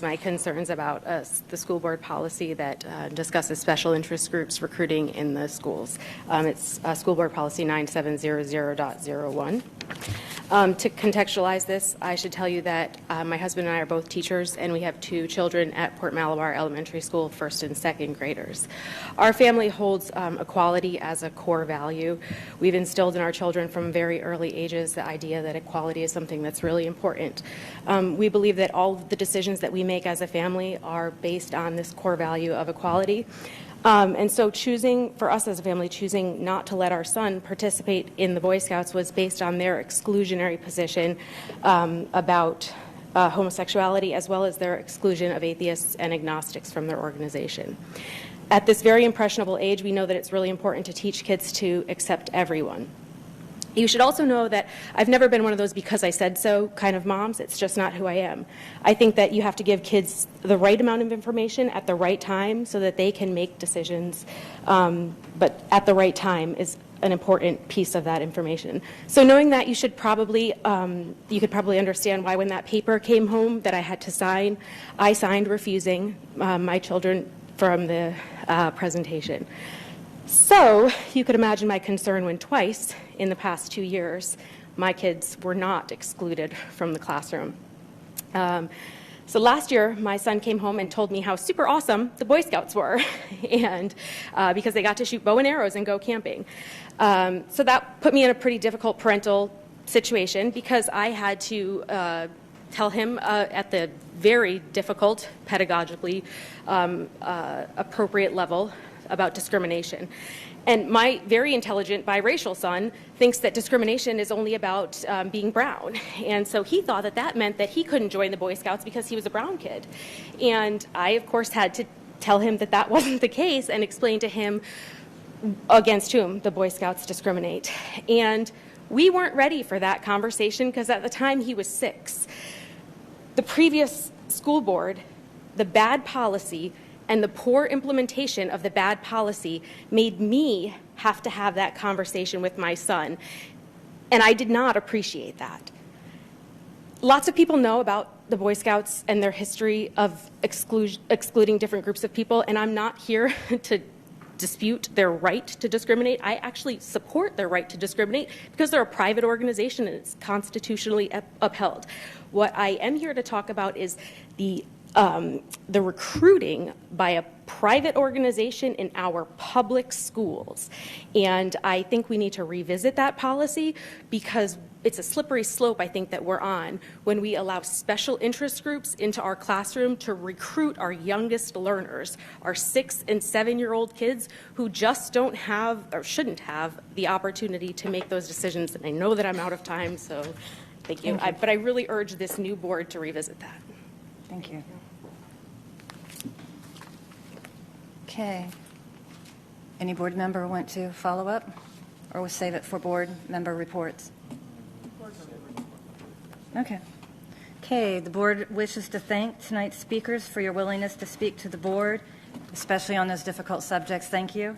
my concerns about the school board policy that discusses special interest groups recruiting in the schools. It's School Board Policy 9700.01. To contextualize this, I should tell you that my husband and I are both teachers, and we have 2 children at Port Malabar Elementary School, 1st and 2nd graders. Our family holds equality as a core value. We've instilled in our children from very early ages the idea that equality is something that's really important. We believe that all of the decisions that we make as a family are based on this core value of equality. And so for us as a family, choosing not to let our son participate in the Boy Scouts was based on their exclusionary position about homosexuality, as well as their exclusion of atheists and agnostics from their organization. At this very impressionable age, we know that it's really important to teach kids to accept everyone. You should also know that I've never been one of those because I said so kind of moms. It's just not who I am. I think that you have to give kids the right amount of information at the right time so that they can make decisions, but at the right time is an important piece of that information. So knowing that, you could probably understand why when that paper came home that I had to sign, I signed refusing my children from the presentation. So you could imagine my concern when twice in the past 2 years, my kids were not excluded from the classroom. So last year, my son came home and told me how super awesome the Boy Scouts were, and because they got to shoot bow and arrows and go camping. So that put me in a pretty difficult parental situation because I had to tell him at the very difficult, pedagogically appropriate level about discrimination. And my very intelligent biracial son thinks that discrimination is only about being brown. And so he thought that that meant that he couldn't join the Boy Scouts because he was a brown kid. And I, of course, had to tell him that that wasn't the case and explain to him against whom the Boy Scouts discriminate. And we weren't ready for that conversation because at the time he was 6. The previous school board, the bad policy, and the poor implementation of the bad policy made me have to have that conversation with my son. And I did not appreciate that. Lots of people know about the Boy Scouts and their history of excluding different groups of people, and I'm not here to dispute their right to discriminate. I actually support their right to discriminate because they're a private organization and it's constitutionally upheld. What I am here to talk about is the recruiting by a private organization in our public schools. And I think we need to revisit that policy because it's a slippery slope, I think, that we're on when we allow special interest groups into our classroom to recruit our youngest learners, our 6- and 7-year-old kids who just don't have or shouldn't have the opportunity to make those decisions. And I know that I'm out of time, so thank you. But I really urge this new board to revisit that. Thank you. Okay. Any board member want to follow up, or we'll save it for board member reports? Okay. Okay, the board wishes to thank tonight's speakers for your willingness to speak to the board, especially on those difficult subjects. Thank you.